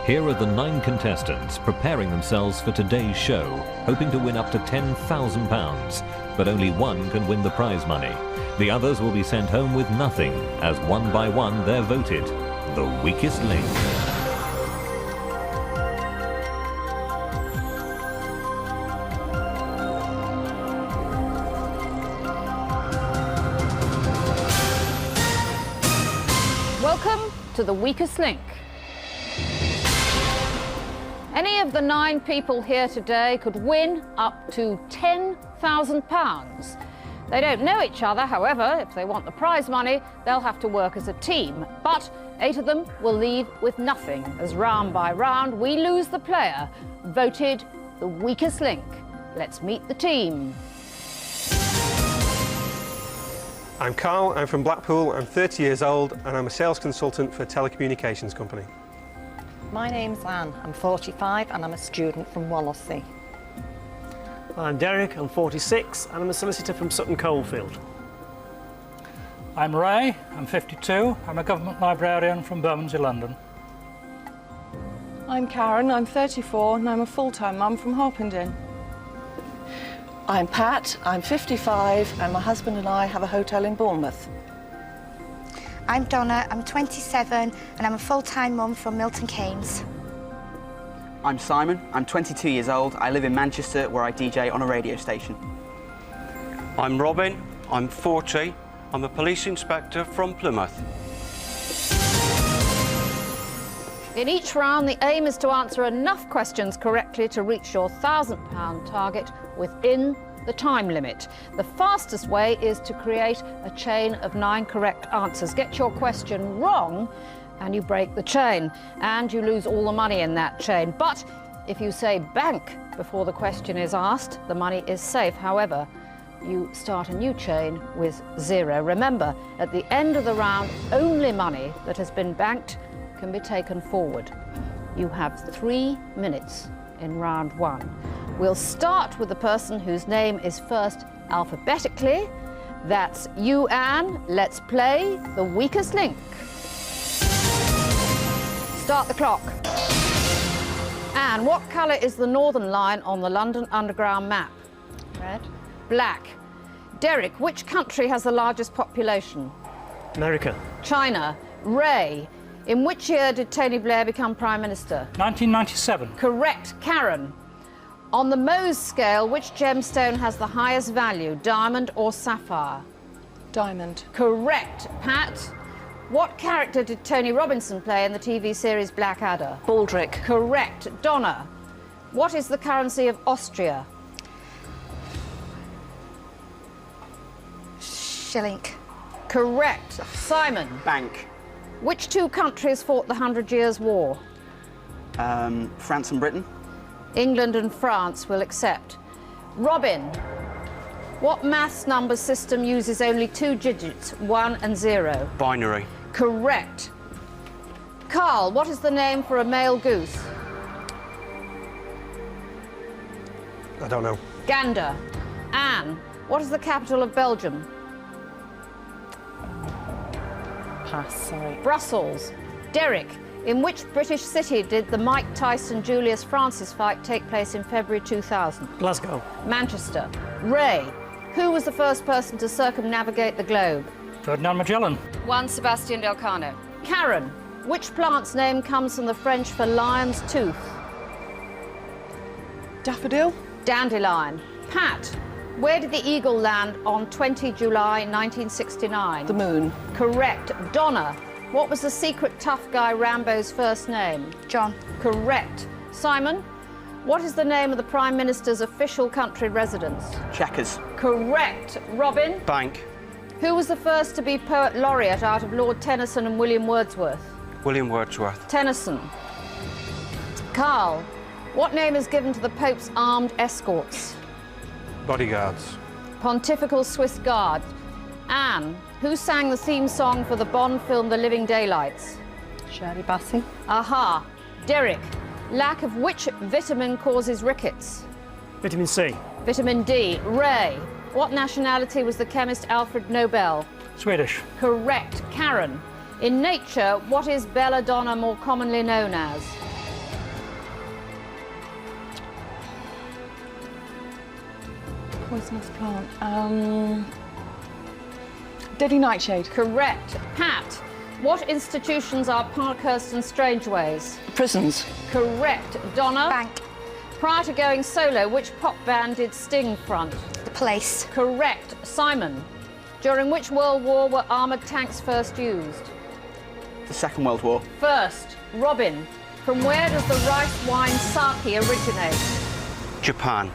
Here are the 9 contestants preparing themselves for today's show, hoping to win up to £10,000, but only one can win the prize money. The others will be sent home with nothing, as one by one they're voted the weakest link. Welcome to The Weakest Link. Any of the 9 people here today could win up to £10,000. They don't know each other, however. If they want the prize money, they'll have to work as a team. But 8 of them will leave with nothing, as round by round we lose the player voted the weakest link. Let's meet the team. I'm Carl, I'm from Blackpool, I'm 30 years old and I'm a sales consultant for a telecommunications company. My name's Anne, I'm 45 and I'm a student from Wallasey. I'm Derek, I'm 46 and I'm a solicitor from Sutton Coldfield. I'm Ray, I'm 52, I'm a government librarian from Bermondsey, London. I'm Karen, I'm 34 and I'm a full-time mum from Harpenden. I'm Pat, I'm 55 and my husband and I have a hotel in Bournemouth. I'm Donna, I'm 27 and I'm a full-time mum from Milton Keynes. I'm Simon, I'm 22 years old, I live in Manchester where I DJ on a radio station. I'm Robin, I'm 40, I'm a police inspector from Plymouth. In each round, the aim is to answer enough questions correctly to reach your £1,000 target within the time limit. The fastest way is to create a chain of 9 correct answers. Get your question wrong and you break the chain and you lose all the money in that chain. But if you say bank before the question is asked, the money is safe. However, you start a new chain with 0. Remember, at the end of the round, only money that has been banked can be taken forward. You have 3 minutes in round 1. We'll start with the person whose name is first alphabetically. That's you, Anne. Let's play the weakest link. Start the clock. Anne, what colour is the northern line on the London Underground map? Red. Black. Derek, which country has the largest population? America. China. Ray, in which year did Tony Blair become Prime Minister? 1997. Correct. Karen, on the Mohs scale, which gemstone has the highest value, diamond or sapphire? Diamond. Correct. Pat, what character did Tony Robinson play in the TV series Blackadder? Baldrick. Correct. Donna, what is the currency of Austria? Shilling. Correct. Simon, Bank. which 2 countries fought the 100 Years' War? France and Britain. England and France will accept. Robin, what maths number system uses only 2 digits, 1 and 0? Binary. Correct. Carl, what is the name for a male goose? I don't know. Gander. Anne, what is the capital of Belgium? Pass, sorry. Brussels. Derek, in which British city did the Mike Tyson-Julius Francis fight take place in February 2000? Glasgow. Manchester. Ray, who was the first person to circumnavigate the globe? Ferdinand Magellan. Juan Sebastian Del Cano. Karen, which plant's name comes from the French for lion's tooth? Daffodil. Dandelion. Pat, where did the eagle land on 20 July 1969? The moon. Correct. Donna, what was the secret tough guy Rambo's first name? John. Correct. Simon, what is the name of the Prime Minister's official country residence? Chequers. Correct. Robin, Bank. who was the first to be Poet Laureate out of Lord Tennyson and William Wordsworth? William Wordsworth. Tennyson. Carl, what name is given to the Pope's armed escorts? Bodyguards. Pontifical Swiss Guard. Anne, who sang the theme song for the Bond film The Living Daylights? Shirley Bassey. Aha. Derek, lack of which vitamin causes rickets? Vitamin C. Vitamin D. Ray, what nationality was the chemist Alfred Nobel? Swedish. Correct. Karen, in nature, what is belladonna more commonly known as? Poisonous plant. Deadly nightshade. Correct. Pat, what institutions are Parkhurst and Strangeways? Prisons. Correct. Donna? Bank. Prior to going solo, which pop band did Sting front? The Police. Correct. Simon, during which World War were armoured tanks first used? The Second World War. First. Robin, from where does the rice wine sake originate? Japan.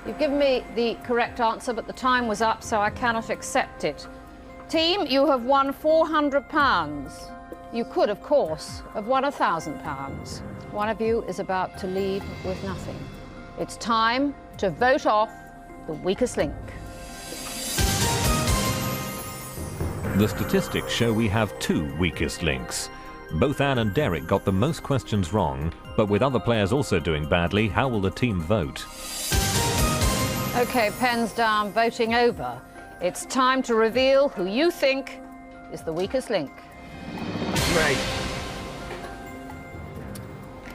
You've given me the correct answer, but the time was up, so I cannot accept it. Team, you have won £400. You could, of course, have won £1,000. One of you is about to leave with nothing. It's time to vote off the weakest link. The statistics show we have 2 weakest links. Both Anne and Derek got the most questions wrong, but with other players also doing badly, how will the team vote? OK, pens down, voting over. It's time to reveal who you think is the weakest link. Ray.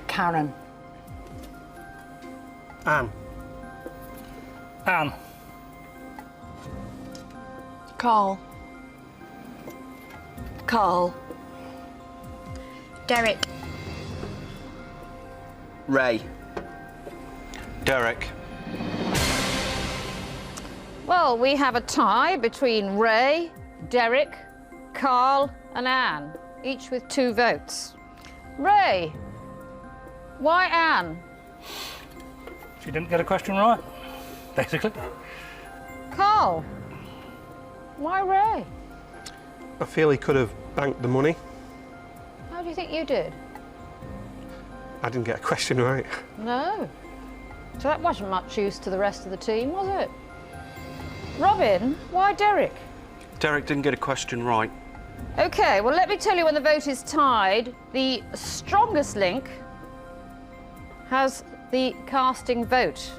Karen. Anne. Anne. Carl. Carl. Derek. Ray. Derek. Well, we have a tie between Ray, Derek, Carl and Anne, each with 2 votes. Ray, why Anne? She didn't get a question right, basically. Carl, why Ray? I feel he could have banked the money. How do you think you did? I didn't get a question right. No. So that wasn't much use to the rest of the team, was it? Robin, why Derek? Derek didn't get a question right. OK, well, let me tell you when the vote is tied. The strongest link has the casting vote.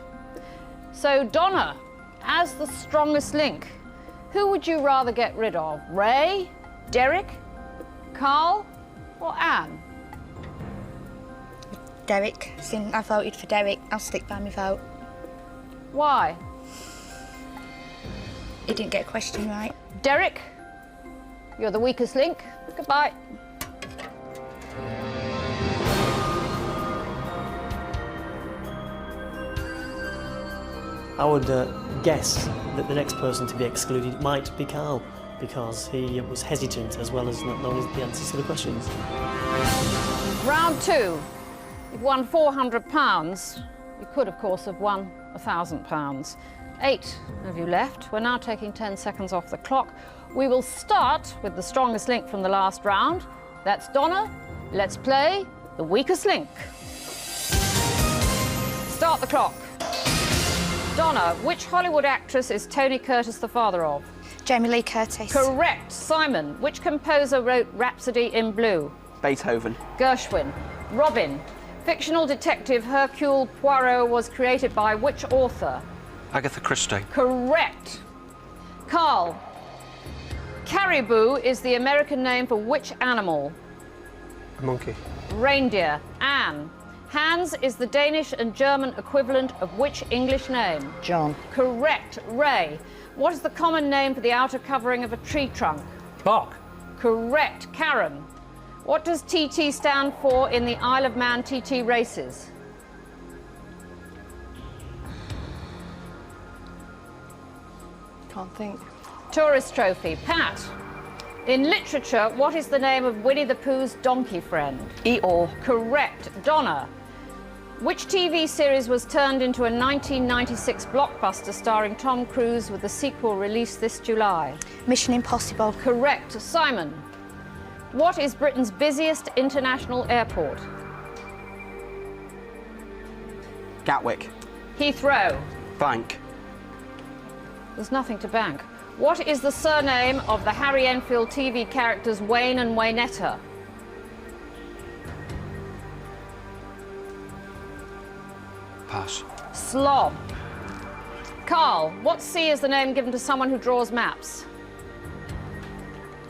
So, Donna, as the strongest link, who would you rather get rid of? Ray, Derek, Carl or Anne? Derek. Since I voted for Derek, I'll stick by my vote. Why? He didn't get a question right. Derek, you're the weakest link. Goodbye. I would guess that the next person to be excluded might be Carl, because he was hesitant as well as not knowing the answers to the questions. Round 2. You've won £400. You could, of course, have won £1,000. 8 of you left. We're now taking 10 seconds off the clock. We will start with the strongest link from the last round. That's Donna. Let's play the weakest link. Start the clock. Donna, which Hollywood actress is Tony Curtis the father of? Jamie Lee Curtis. Correct. Simon, which composer wrote Rhapsody in Blue? Beethoven. Gershwin. Robin, fictional detective Hercule Poirot was created by which author? Agatha Christie. Correct. Carl, caribou is the American name for which animal? A monkey. Reindeer. Anne, Hans is the Danish and German equivalent of which English name? John. Correct. Ray, what is the common name for the outer covering of a tree trunk? Bark. Correct. Karen, what does TT stand for in the Isle of Man TT races? Can't think. Tourist trophy. Pat, in literature, what is the name of Winnie the Pooh's donkey friend? Eeyore. Correct. Donna, which TV series was turned into a 1996 blockbuster starring Tom Cruise with the sequel released this July? Mission Impossible. Correct. Simon, what is Britain's busiest international airport? Gatwick. Heathrow. Bank. There's nothing to bank. What is the surname of the Harry Enfield TV characters Wayne and Waynetta? Pass. Slob. Carl, what C is the name given to someone who draws maps?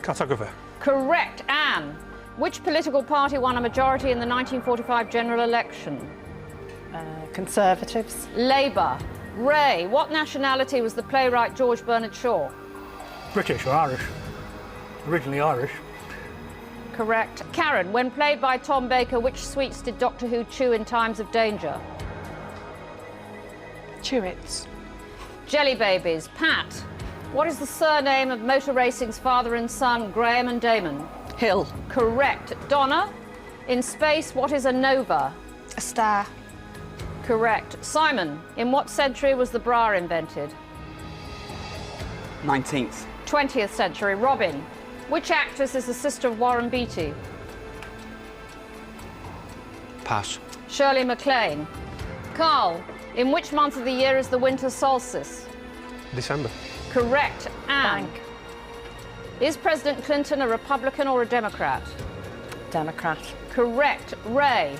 Cartographer. Correct. Anne, which political party won a majority in the 1945 general election? Conservatives. Labour. Ray, what nationality was the playwright George Bernard Shaw? British or Irish? Originally Irish. Correct. Karen, when played by Tom Baker, which sweets did Doctor Who chew in times of danger? Chewits. Jelly babies. Pat, what is the surname of motor racing's father and son, Graham and Damon? Hill. Correct. Donna, in space, what is a nova? A star. Correct. Simon, in what century was the bra invented? 19th. 20th century. Robin, which actress is the sister of Warren Beatty? Pass. Shirley MacLaine. Carl, in which month of the year is the winter solstice? December. Correct. Anne, is President Clinton a Republican or a Democrat? Democrat. Correct. Ray,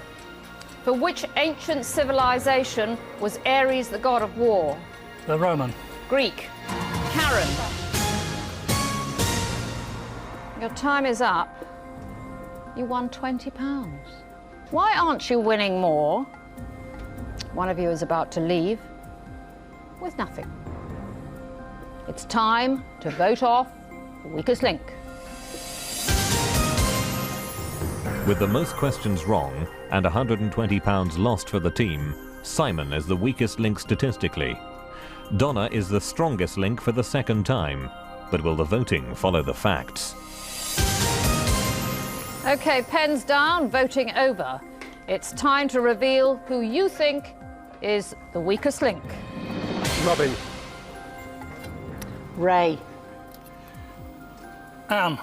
for which ancient civilization was Ares the god of war? The Roman. Greek. Karen, your time is up. You won £20. Why aren't you winning more? One of you is about to leave with nothing. It's time to vote off the weakest link. With the most questions wrong and £120 lost for the team, Simon is the weakest link statistically. Donna is the strongest link for the second time. But will the voting follow the facts? Okay, pens down, voting over. It's time to reveal who you think is the weakest link. Robin. Ray. Anne.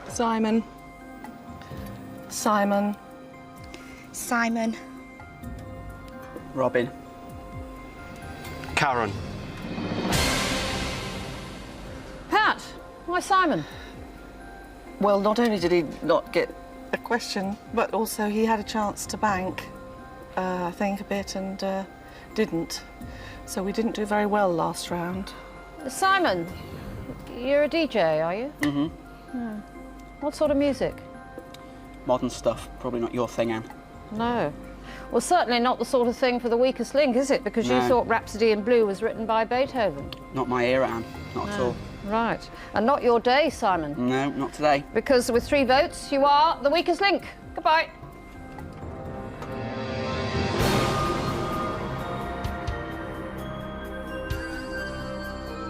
Simon. Simon. Simon. Robin. Karen. Pat, why Simon? Well, not only did he not get a question, but also he had a chance to bank, I think, a bit and didn't. So we didn't do very well last round. Simon, you're a DJ, are you? Mm-hmm. What sort of music? Modern stuff. Probably not your thing, Anne. No. Well, certainly not the sort of thing for the weakest link, is it? Because you No. thought Rhapsody in Blue was written by Beethoven. Not my era, Anne. Not at all. Right. And not your day, Simon. No, not today. Because with 3 votes, you are the weakest link. Goodbye.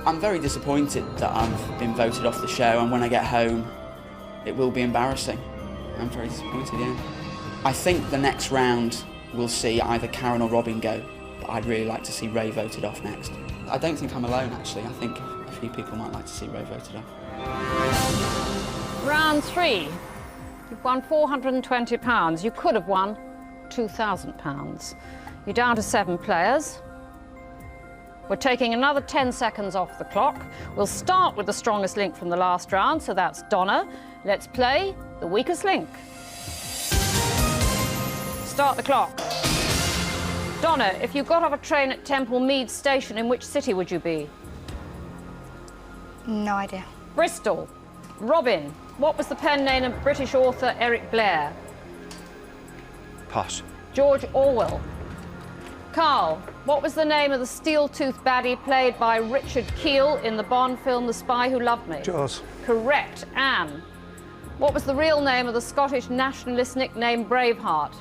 I'm very disappointed that I've been voted off the show, and when I get home, it will be embarrassing. I'm very disappointed, yeah. I think the next round we'll see either Karen or Robin go, but I'd really like to see Ray voted off next. I don't think I'm alone, actually. I think a few people might like to see Ray voted off. Round 3. You've won £420. You could have won £2,000. You're down to 7 players. We're taking another 10 seconds off the clock. We'll start with the strongest link from the last round, so that's Donna. Let's play the weakest link. Start the clock. Donna, if you got off a train at Temple Meads Station, in which city would you be? No idea. Bristol. Robin, what was the pen name of British author Eric Blair? Pass. George Orwell. Carl, what was the name of the steel-toothed baddie played by Richard Keel in the Bond film The Spy Who Loved Me? Jaws. Correct. Anne, what was the real name of the Scottish nationalist nickname Braveheart?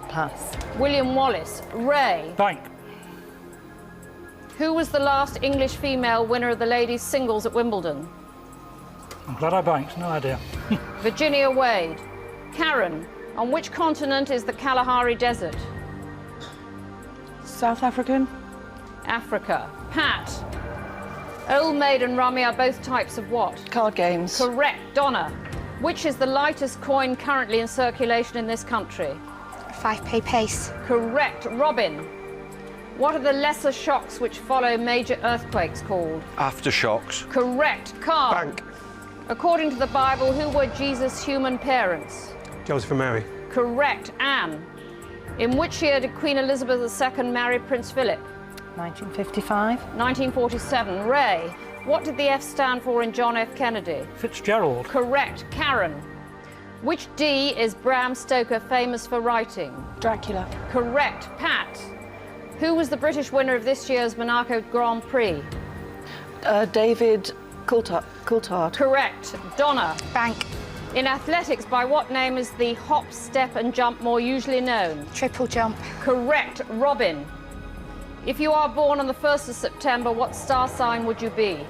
Pass. William Wallace. Ray, Bank. who was the last English female winner of the ladies' singles at Wimbledon? I'm glad I banked, no idea. Virginia Wade. Karen, on which continent is the Kalahari Desert? South African. Africa. Pat, Old Maid and Rummy are both types of what? Card games. Correct. Donna, which is the lightest coin currently in circulation in this country? A 5p piece. Correct. Robin, what are the lesser shocks which follow major earthquakes called? Aftershocks. Correct. Carl, Bank. according to the Bible, who were Jesus' human parents? Joseph and Mary. Correct. Anne, in which year did Queen Elizabeth II marry Prince Philip? 1955. 1947. Ray, what did the F stand for in John F. Kennedy? Fitzgerald. Correct. Karen, which D is Bram Stoker famous for writing? Dracula. Correct. Pat, Who was the British winner of this year's Monaco Grand Prix? David Coulthard. Correct. Donna. Bank. In athletics, by what name is the hop, step and jump more usually known? Triple jump. Correct. Robin. If you are born on the 1st of September, what star sign would you be?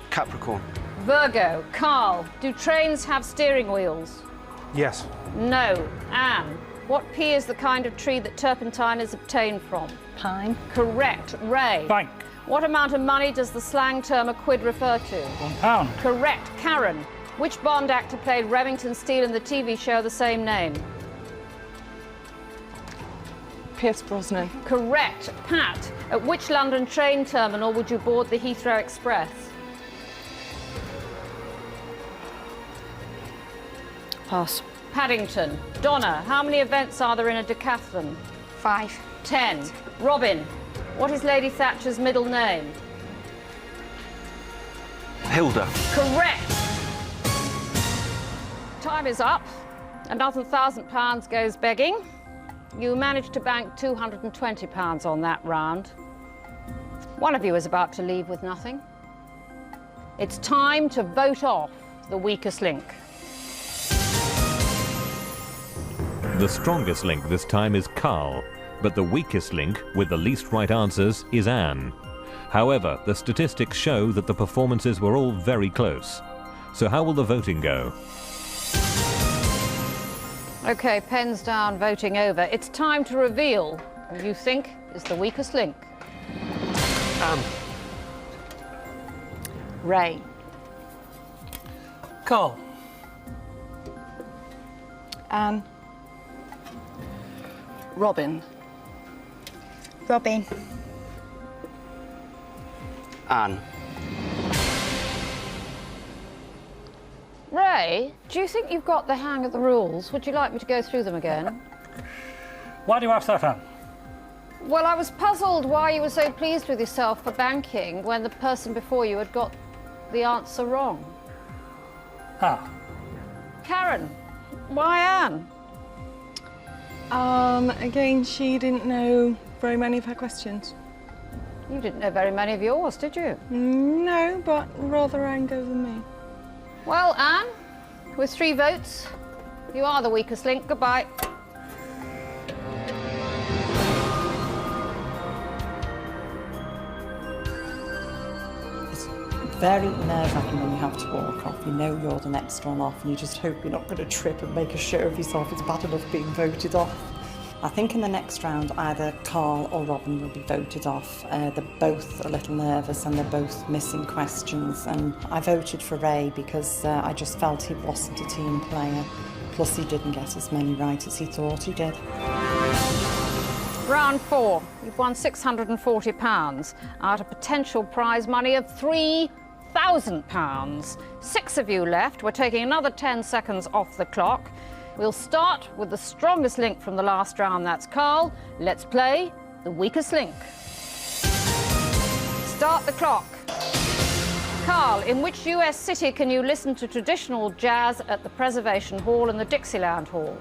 Capricorn. Virgo. Carl. Do trains have steering wheels? Yes. No. Anne. What pea is the kind of tree that turpentine is obtained from? Pine. Correct. Ray. Bank. What amount of money does the slang term a quid refer to? £1. Correct. Karen. Which Bond actor played Remington Steele in the TV show the same name? Pierce Brosnan. Correct. Pat. At which London train terminal would you board the Heathrow Express? Pass. Paddington. Donna. How many events are there in a decathlon? 5. 10. Robin. What is Lady Thatcher's middle name? Hilda. Correct. Time is up. Another £1,000 goes begging. You managed to bank £220 on that round. One of you is about to leave with nothing. It's time to vote off the weakest link. The strongest link this time is Carl, but the weakest link, with the least right answers, is Anne. However, the statistics show that the performances were all very close. So how will the voting go? OK, pens down, voting over. It's time to reveal who you think is the weakest link. Ray. Carl. Anne. Robin. Robin. Anne. Ray, do you think you've got the hang of the rules? Would you like me to go through them again? Why do you ask that, Anne? Well, I was puzzled why you were so pleased with yourself for banking when the person before you had got the answer wrong. Ah. Karen, why Anne? Again, she didn't know very many of her questions. You didn't know very many of yours, did you? No, but rather Anne go than me. Well, Anne, with 3 votes, you are the weakest link. Goodbye. It's very nerve-wracking when you have to walk off. You know you're the next one off and you just hope you're not going to trip and make a show of yourself. It's bad enough being voted off. I think in the next round either Carl or Robin will be voted off. They're both a little nervous and they're both missing questions, and I voted for Ray because I just felt he wasn't a team player. Plus he didn't get as many right as he thought he did. Round 4. You've won £640 out of potential prize money of £3,000. 6 of you left. We're taking another 10 seconds off the clock. We'll start with the strongest link from the last round, that's Carl. Let's play the weakest link. Start the clock. Carl, in which US city can you listen to traditional jazz at the Preservation Hall and the Dixieland Hall?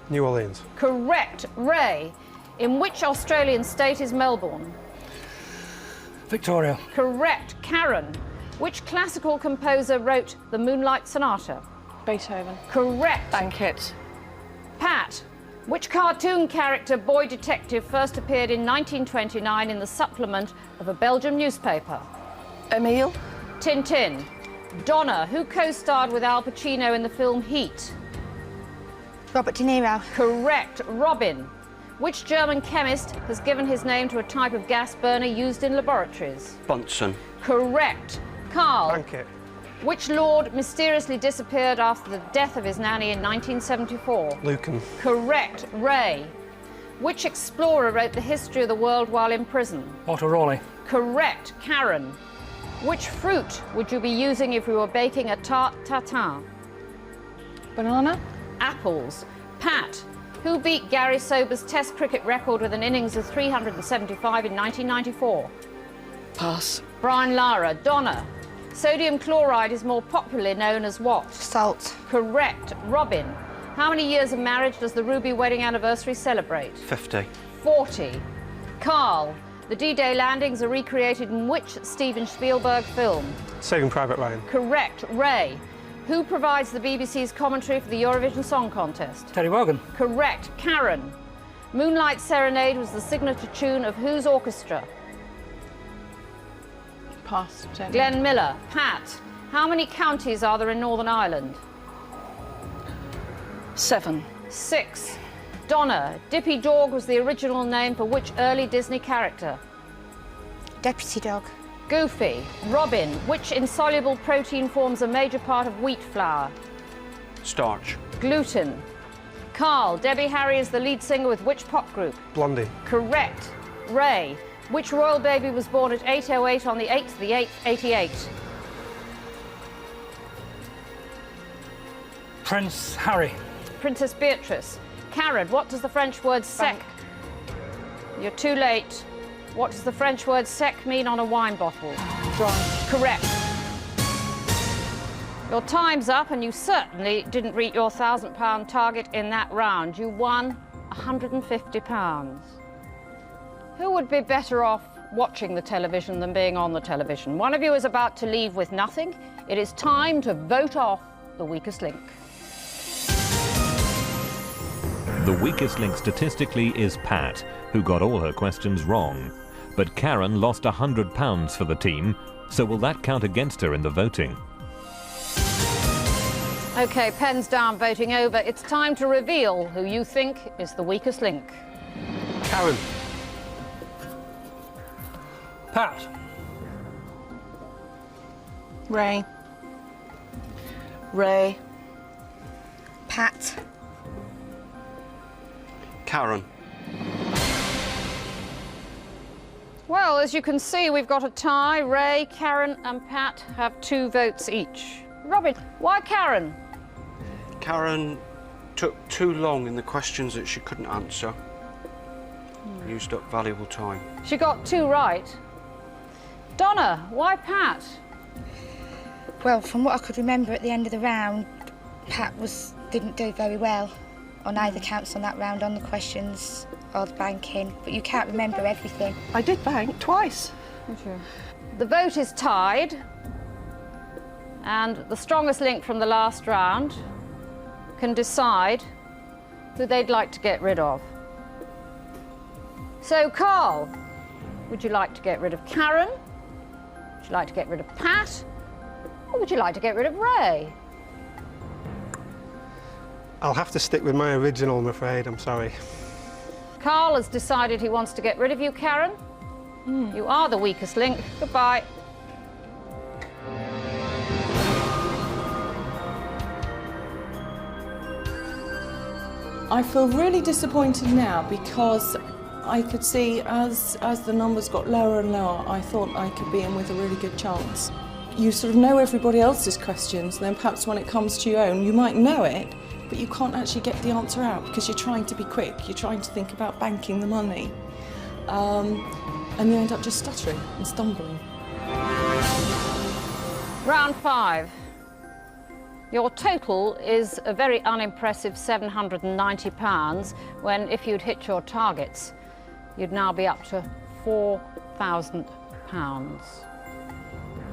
New Orleans. Correct. Ray, in which Australian state is Melbourne? Victoria. Correct. Karen, which classical composer wrote the Moonlight Sonata? Beethoven. Correct. Banquet. Pat, which cartoon character Boy Detective first appeared in 1929 in the supplement of a Belgian newspaper? Emile. Tintin. Donna, who co-starred with Al Pacino in the film Heat? Robert De Niro. Correct. Robin, which German chemist has given his name to a type of gas burner used in laboratories? Bunsen. Correct. Carl, Banquet. which lord mysteriously disappeared after the death of his nanny in 1974? Lucan. Correct. Ray, which explorer wrote the history of the world while in prison? Walter Raleigh. Correct. Karen, which fruit would you be using if you were baking a tarte tatin? Banana. Apples. Pat, who beat Gary Sober's Test cricket record with an innings of 375 in 1994? Pass. Brian Lara. Donna, sodium chloride is more popularly known as what? Salt. Correct. Robin, How many years of marriage does the Ruby wedding anniversary celebrate? 50. 40. Carl, the D-Day landings are recreated in which Steven Spielberg film? Saving Private Ryan. Correct. Ray, who provides the BBC's commentary for the Eurovision Song Contest? Terry Wogan. Correct. Karen, Moonlight Serenade was the signature tune of whose orchestra? Pass. Jenny. Glenn Miller. Pat, how many counties are there in Northern Ireland? 7. 6. Donna, Dippy Dog was the original name for which early Disney character? Deputy Dog. Goofy. Robin, which insoluble protein forms a major part of wheat flour? Starch. Gluten. Carl, Debbie Harry is the lead singer with which pop group? Blondie. Correct. Ray, which royal baby was born at 8:08 on the 8th of the 8th, 88? Prince Harry. Princess Beatrice. Karen, what does the French word sec? You're too late. What does the French word sec mean on a wine bottle? Dry. Correct. Your time's up and you certainly didn't reach your £1,000 target in that round. You won £150. Who would be better off watching the television than being on the television? One of you is about to leave with nothing. It is time to vote off the weakest link. The weakest link statistically is Pat, who got all her questions wrong. But Karen lost £100 for the team, so will that count against her in the voting? OK, pens down, voting over. It's time to reveal who you think is the weakest link. Karen. Pat. Ray. Ray. Pat. Karen. Well, as you can see, we've got a tie. Ray, Karen and Pat have 2 votes each. Robin, why Karen? Karen took too long in the questions that she couldn't answer. Used up valuable time. She got 2 right. Donna, why Pat? Well, from what I could remember at the end of the round, Pat didn't do very well on either counts on that round, on the questions or the banking, but you can't remember everything. I did bank twice. The vote is tied, and the strongest link from the last round can decide who they'd like to get rid of. So, Carl, would you like to get rid of Karen? Would you like to get rid of Pat? Or would you like to get rid of Ray? I'll have to stick with my original, I'm afraid. I'm sorry. Carl has decided he wants to get rid of you, Karen. You are the weakest link. Goodbye. I feel really disappointed now because I could see as the numbers got lower and lower, I thought I could be in with a really good chance. You sort of know everybody else's questions, and then perhaps when it comes to your own, you might know it, but you can't actually get the answer out because you're trying to be quick, you're trying to think about banking the money. And you end up just stuttering and stumbling. Round 5. Your total is a very unimpressive £790, when if you'd hit your targets, you'd now be up to £4,000.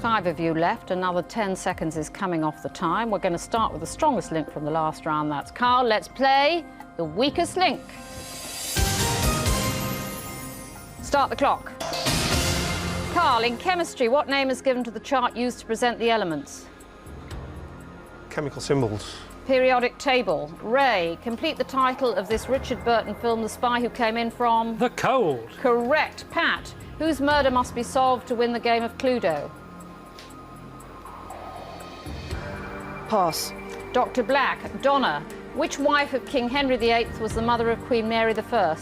5 of you left, another 10 seconds is coming off the time. We're going to start with the strongest link from the last round, that's Carl. Let's play the weakest link. Start the clock. Carl, in chemistry, what name is given to the chart used to present the elements? Chemical symbols. Periodic table. Ray, complete the title of this Richard Burton film, The Spy Who Came In From... The Cold. Correct. Pat, whose murder must be solved to win the game of Cluedo? Pass. Dr. Black. Donna, which wife of King Henry VIII was the mother of Queen Mary I?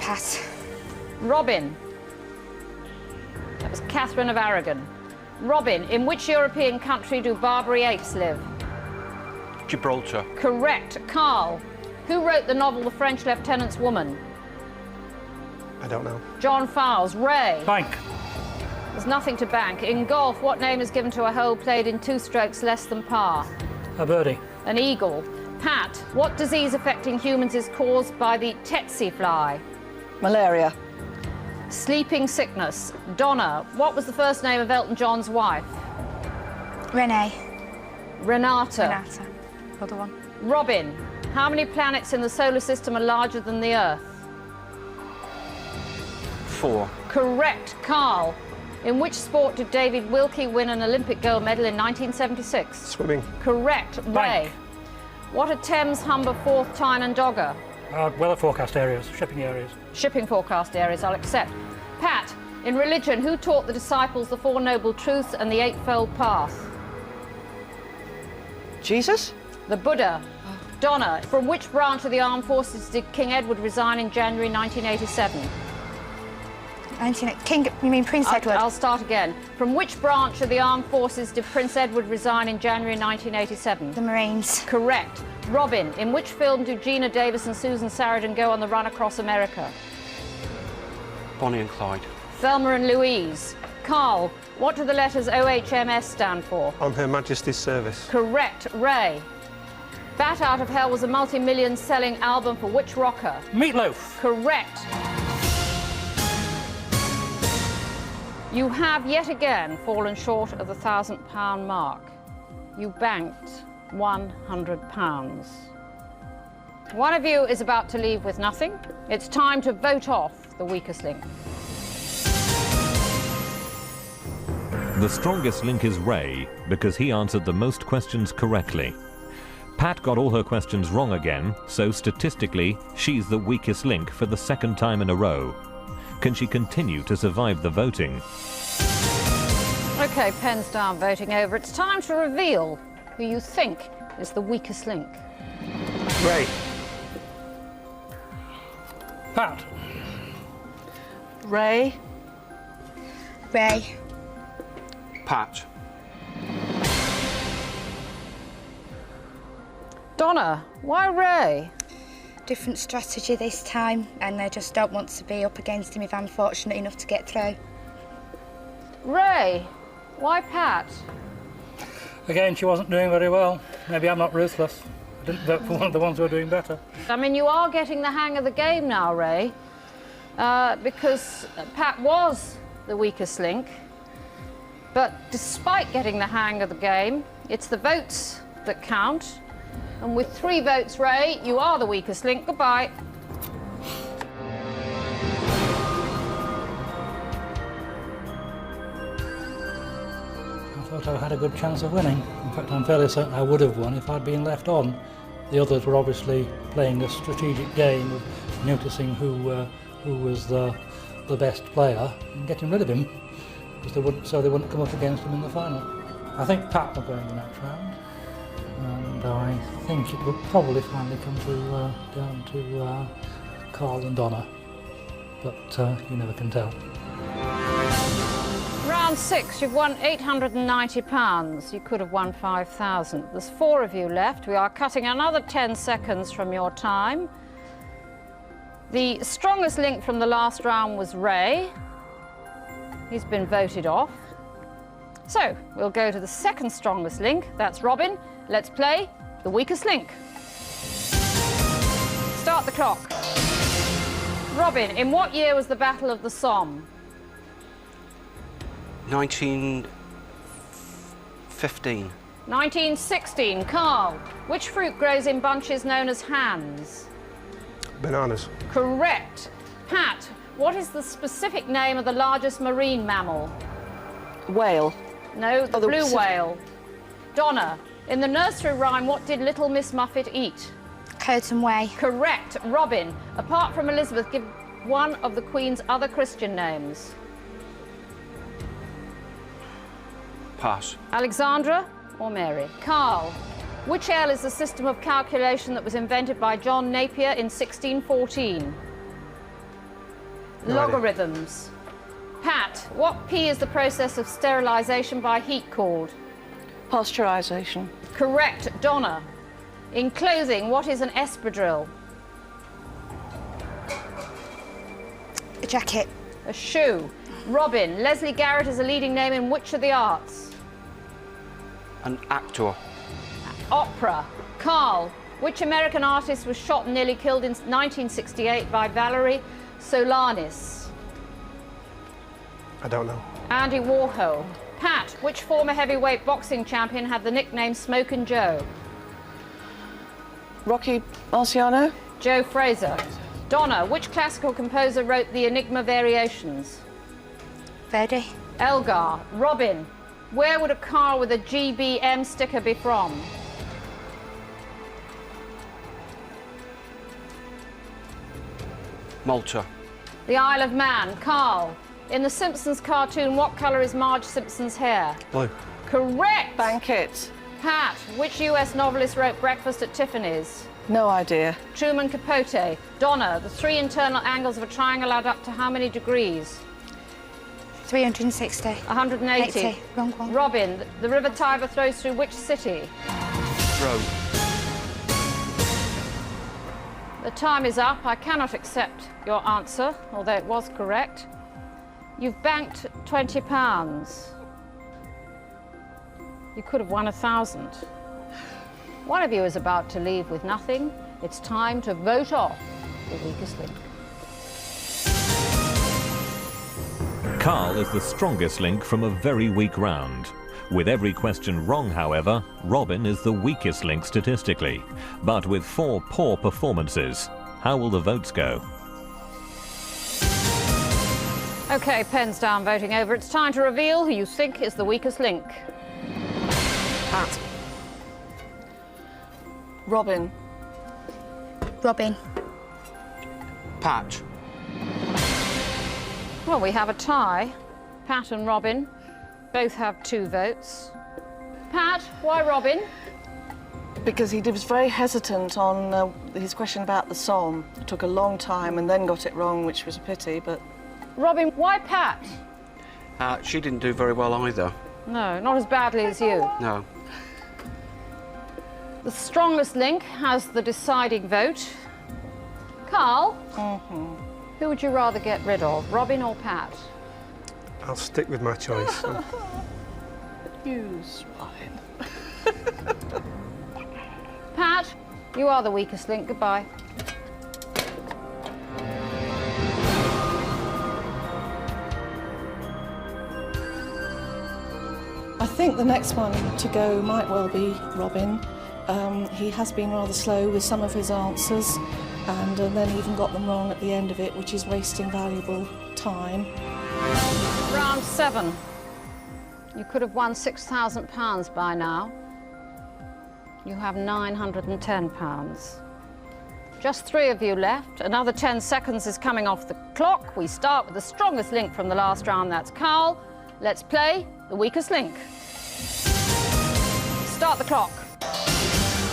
Pass. Robin. That was Catherine of Aragon. Robin, in which European country do Barbary apes live? Gibraltar. Correct. Carl, who wrote the novel The French Lieutenant's Woman? I don't know. John Fowles. Ray. Bank. There's nothing to bank. In golf, what name is given to a hole played in 2 strokes less than par? A birdie. An eagle. Pat, what disease affecting humans is caused by the tsetse fly? Malaria. Sleeping sickness. Donna, what was the first name of Elton John's wife? Renee. Renata. Renata. Other one. Robin, how many planets in the solar system are larger than the Earth? 4. Correct. Carl, in which sport did David Wilkie win an Olympic gold medal in 1976? Swimming. Correct. Ray, Bank. what are Thames, Humber, Forth, Tyne and Dogger? Weather forecast areas, shipping areas. Shipping forecast areas, I'll accept. Pat, in religion, who taught the disciples the 4 Noble Truths and the Eightfold Path? Jesus? The Buddha. Donna, from which branch of the armed forces did King Edward resign in January 1987? You mean Prince Edward? I'll start again. From which branch of the armed forces did Prince Edward resign in January 1987? The Marines. Correct. Robin, in which film do Gina Davis and Susan Sarandon go on the run across America? Bonnie and Clyde. Thelma and Louise. Carl, what do the letters OHMS stand for? On Her Majesty's Service. Correct. Ray, Bat Out of Hell was a multi-million selling album for which rocker? Meatloaf. Correct. You have yet again fallen short of the £1,000 mark. You banked £100. One of you is about to leave with nothing. It's time to vote off the weakest link. The strongest link is Ray, because he answered the most questions correctly. Pat got all her questions wrong again, so statistically, she's the weakest link for the 2nd time in a row. Can she continue to survive the voting? OK, pens down, voting over. It's time to reveal who you think is the weakest link. Ray. Pat. Ray. Ray. Pat. Donna, why Ray? Different strategy this time, and I just don't want to be up against him if I'm fortunate enough to get through. Ray, why Pat? Again, she wasn't doing very well. Maybe I'm not ruthless. I didn't vote for one of the ones who are doing better. I mean, you are getting the hang of the game now, Ray, because Pat was the weakest link. But despite getting the hang of the game, it's the votes that count. And with 3 votes, Ray, you are the weakest link. Goodbye. I thought I had a good chance of winning. In fact, I'm fairly certain I would have won if I'd been left on. The others were obviously playing a strategic game of noticing who was the best player and getting rid of him, because they wouldn't come up against him in the final. I think Pat will go in the next round, and I think it will probably finally come down to Carl and Donna, but you never can tell. Round 6, you've won £890. You could have won 5,000. There's 4 of you left. We are cutting another 10 seconds from your time. The strongest link from the last round was Ray. He's been voted off. So we'll go to the 2nd strongest link. That's Robin. Let's play the weakest link. Start the clock. Robin, in what year was the Battle of the Somme? 1915. 1916. Carl, which fruit grows in bunches known as hands? Bananas. Correct. Pat, what is the specific name of the largest marine mammal? Whale. No, the Oh, the blue Pacific. whale. Donna, in the nursery rhyme, what did Little Miss Muffet eat? Curtain Way. Correct. Robin, apart from Elizabeth, give one of the Queen's other Christian names. Pass. Alexandra or Mary? Carl, which L is the system of calculation that was invented by John Napier in 1614? No Logarithms. Pat, what P is the process of sterilisation by heat called? Pasteurisation. Correct. Donna, in clothing, what is an espadrille? A jacket. A shoe. Robin, Leslie Garrett is a leading name in which of the arts? An actor. Opera. Carl, which American artist was shot and nearly killed in 1968 by Valerie Solanas? I don't know. Andy Warhol. Pat, which former heavyweight boxing champion had the nickname Smokin' Joe? Rocky Marciano. Joe Fraser. Donna, which classical composer wrote the Enigma Variations? Verdi. Elgar. Robin, where would a car with a GBM sticker be from? Malta. The Isle of Man. Carl, in the Simpsons cartoon, what colour is Marge Simpson's hair? Blue. Correct! Bankit. Pat, which US novelist wrote Breakfast at Tiffany's? No idea. Truman Capote. Donna, the 3 internal angles of a triangle add up to how many degrees? 360. 180. 80. Wrong one. Robin, the River Tiber flows through which city? Rome. The time is up. I cannot accept your answer, although it was correct. You've banked £20. You could have won 1,000. One of you is about to leave with nothing. It's time to vote off the weakest link. Carl is the strongest link from a very weak round. With every question wrong, however, Robin is the weakest link statistically. But with 4 poor performances, how will the votes go? OK, pens down, voting over. It's time to reveal who you think is the weakest link. Pat. Robin. Robin. Pat. Well, we have a tie. Pat and Robin both have 2 votes. Pat, why Robin? Because he was very hesitant on his question about the Somme. It took a long time and then got it wrong, which was a pity, but... Robin, why Pat? She didn't do very well either. No, not as badly as you. No. The strongest link has the deciding vote. Carl, who would you rather get rid of, Robin or Pat? I'll stick with my choice. You swine. Pat, you are the weakest link. Goodbye. I think the next one to go might well be Robin. He has been rather slow with some of his answers and then even got them wrong at the end of it, which is wasting valuable time. Round 7. You could have won £6,000 by now. You have £910. Just 3 of you left. Another 10 seconds is coming off the clock. We start with the strongest link from the last round, that's Carl. Let's play the weakest link. Start the clock.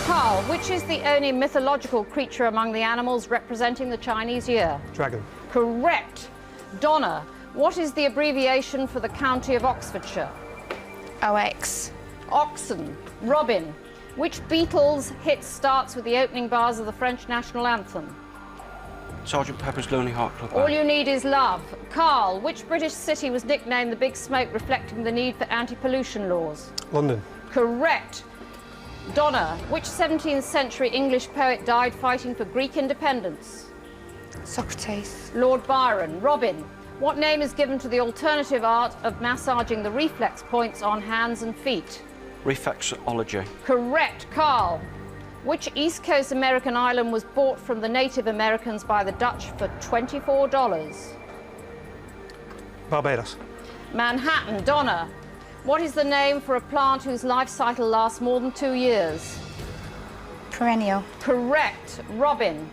Carl, which is the only mythological creature among the animals representing the Chinese year? Dragon. Correct. Donna, what is the abbreviation for the county of Oxfordshire? OX. Oxen. Robin, which Beatles hit starts with the opening bars of the French national anthem? Sgt. Pepper's Lonely Heart Club Band. All You Need Is Love. Carl, which British city was nicknamed the Big Smoke, reflecting the need for anti-pollution laws? London. Correct. Donna, which 17th century English poet died fighting for Greek independence? Socrates. Lord Byron. Robin, what name is given to the alternative art of massaging the reflex points on hands and feet? Reflexology. Correct. Carl, which East Coast American island was bought from the Native Americans by the Dutch for $24? Barbados. Manhattan. Donna, what is the name for a plant whose life cycle lasts more than 2 years? Perennial. Correct. Robin,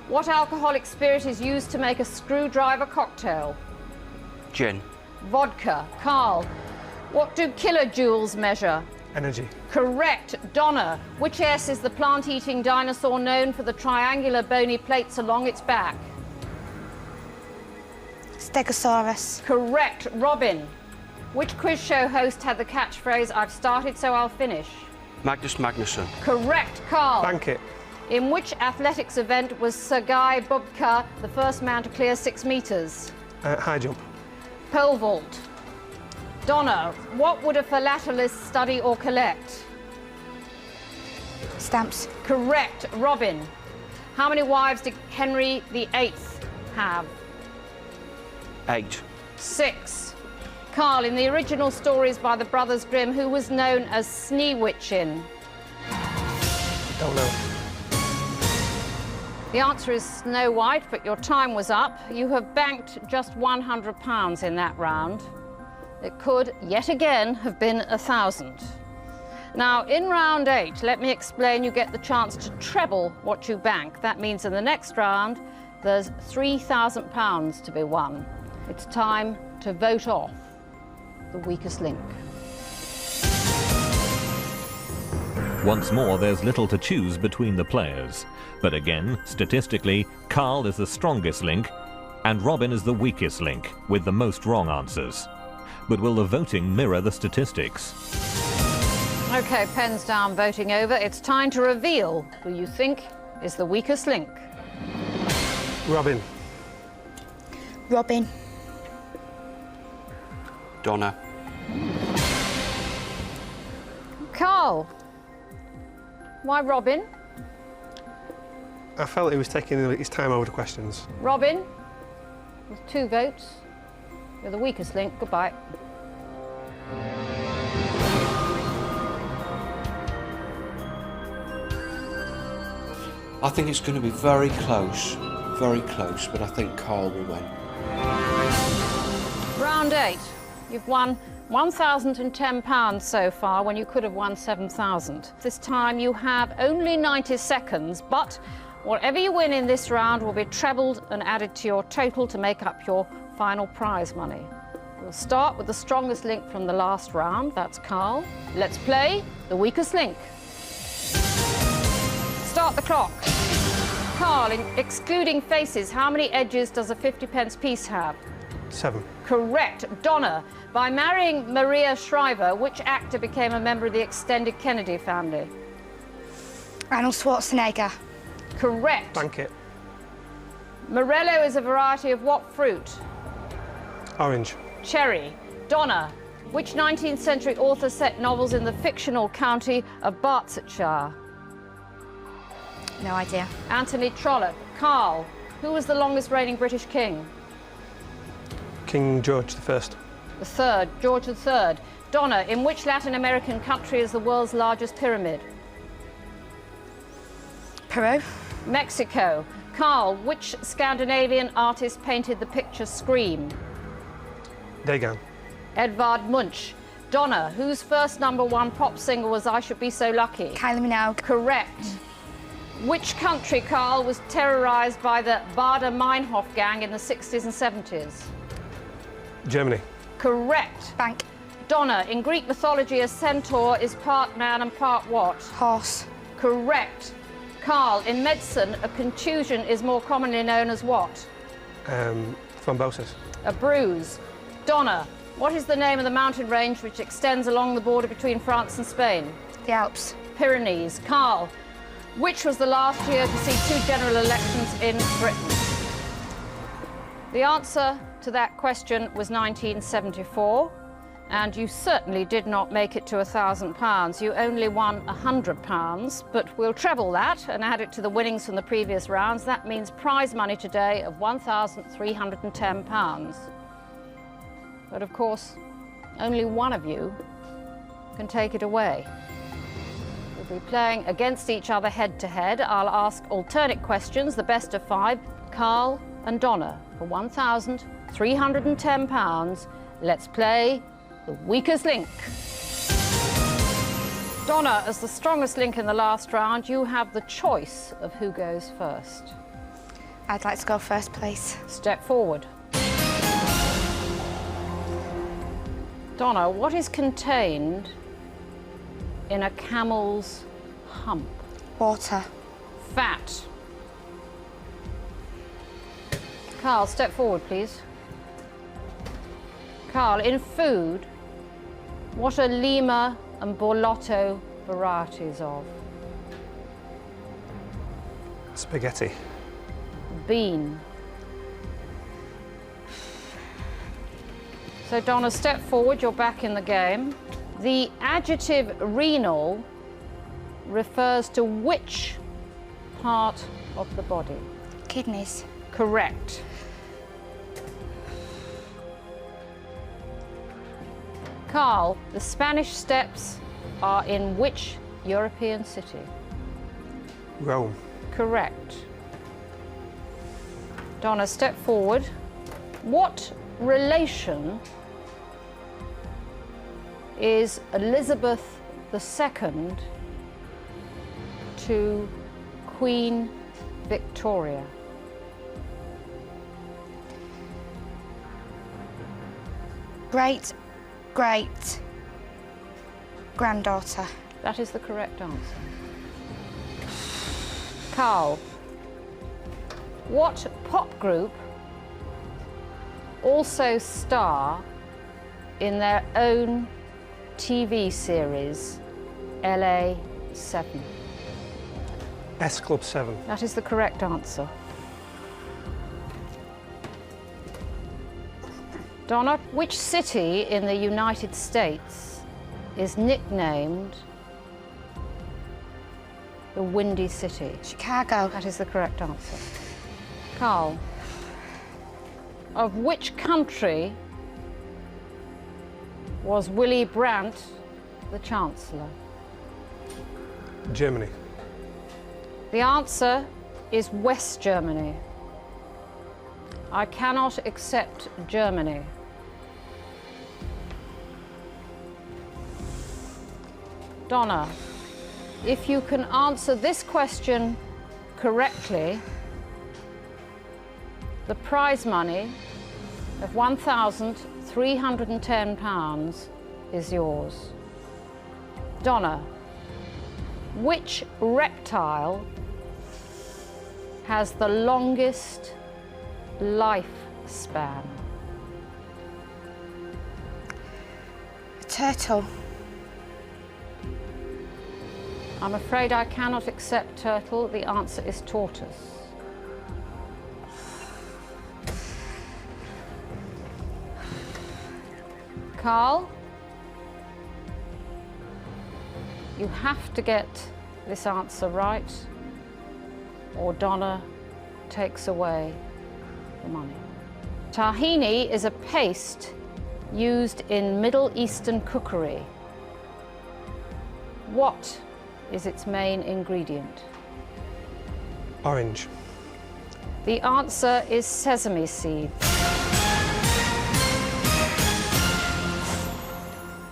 what alcoholic spirit is used to make a screwdriver cocktail? Gin. Vodka. Carl, what do kilojoules measure? Energy. Correct. Donna, which S is the plant-eating dinosaur known for the triangular bony plates along its back? Stegosaurus. Correct. Robin, which quiz show host had the catchphrase, "I've started, so I'll finish"? Magnus Magnusson. Correct. Carl, Bankit. in which athletics event was Sergei Bubka the first man to clear 6 meters? High jump. Pole vault. Donna, what would a philatelist study or collect? Stamps. Correct. Robin, how many wives did Henry VIII have? 8. 6. Carl, in the original stories by the Brothers Grimm, who was known as Sneewitchin? Don't know. The answer is Snow White, but your time was up. You have banked just £100 in that round. It could, yet again, have been 1,000. Now, in round 8, let me explain, you get the chance to treble what you bank. That means in the next round, there's £3,000 to be won. It's time to vote off the weakest link. Once more, there's little to choose between the players. But again, statistically, Carl is the strongest link and Robin is the weakest link, with the most wrong answers. But will the voting mirror the statistics? OK, pens down, voting over. It's time to reveal who you think is the weakest link. Robin. Robin. Donna. Carl. Why Robin? I felt he was taking his time over the questions. Robin, with 2 votes, you're the weakest link. Goodbye. I think it's going to be very close, but I think Carl will win. Round 8. You've won £1,010 so far when you could have won 7,000. This time you have only 90 seconds, but whatever you win in this round will be trebled and added to your total to make up your final prize money. We'll start with the strongest link from the last round. That's Carl. Let's play the weakest link. Start the clock. Carl, excluding faces, how many edges does a 50p piece have? 7. Correct. Donna, by marrying Maria Shriver, which actor became a member of the extended Kennedy family? Arnold Schwarzenegger. Correct. Bank-it. Morello is a variety of what fruit? Orange. Cherry. Donna, which 19th century author set novels in the fictional county of Barsetshire? No idea. Anthony Trollope. Carl, who was the longest reigning British king? King George I. The third, George III. Donna, in which Latin American country is the world's largest pyramid? Peru. Mexico. Carl, which Scandinavian artist painted the picture Scream? Degas. Edvard Munch. Donna, whose first #1 pop single was I Should Be So Lucky? Kylie Minogue. Correct. Which country, Carl, was terrorised by the Baader-Meinhof gang in the 60s and 70s? Germany. Correct. Bank. Donna, in Greek mythology, a centaur is part man and part what? Horse. Correct. Carl, in medicine, a contusion is more commonly known as what? Thrombosis. A bruise. Donna, what is the name of the mountain range which extends along the border between France and Spain? The Alps. Pyrenees. Carl, which was the last year to see 2 general elections in Britain? The answer to that question was 1974, and you certainly did not make it to £1,000. You only won £100, but we'll treble that and add it to the winnings from the previous rounds. That means prize money today of £1,310. But of course, only one of you can take it away. We'll be playing against each other head-to-head. I'll ask alternate questions, the best of 5, Carl and Donna, for £1,310. Let's play the weakest link. Donna, as the strongest link in the last round, you have the choice of who goes first. I'd like to go first, please. Step forward. Donna, what is contained in a camel's hump? Water. Fat. Carl, step forward, please. Carl, in food, what are Lima and Borlotto varieties of? Spaghetti. Bean. So Donna, step forward, you're back in the game. The adjective renal refers to which part of the body? Kidneys. Correct. Carl, the Spanish Steps are in which European city? Rome. Correct. Donna, step forward. What relation is Elizabeth II to Queen Victoria? Great granddaughter. That is the correct answer. Carl, what pop group also star in their own TV series, LA 7? S Club 7. That is the correct answer. Donna, which city in the United States is nicknamed the Windy City? Chicago. That is the correct answer. Carl, of which country was Willy Brandt the Chancellor? Germany. The answer is West Germany. I cannot accept Germany. Donna, if you can answer this question correctly, the prize money of £1,310 is yours. Donna, which reptile has the longest lifespan? A turtle. I'm afraid I cannot accept turtle. The answer is tortoise. Carl, you have to get this answer right, or Donna takes away the money. Tahini is a paste used in Middle Eastern cookery. What is its main ingredient? Orange. The answer is sesame seeds.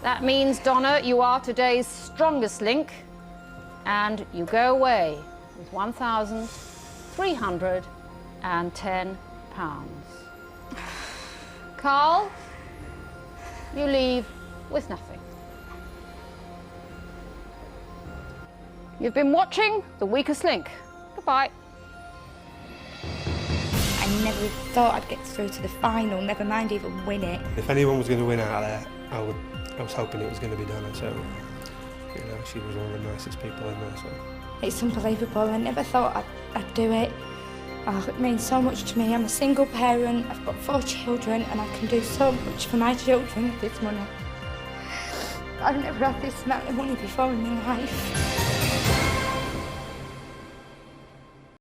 That means, Donna, you are today's strongest link, and you go away with £1,310. Carl, you leave with nothing. You've been watching The Weakest Link. Goodbye. I never thought I'd get through to the final, never mind even win it. If anyone was going to win out of there, I was hoping it was going to be Donna, so, you know, she was one of the nicest people in there, so. It's unbelievable. I never thought I'd do it. Oh, it means so much to me. I'm a single parent, I've got 4 children, and I can do so much for my children with this money. I've never had this amount of money before in my life.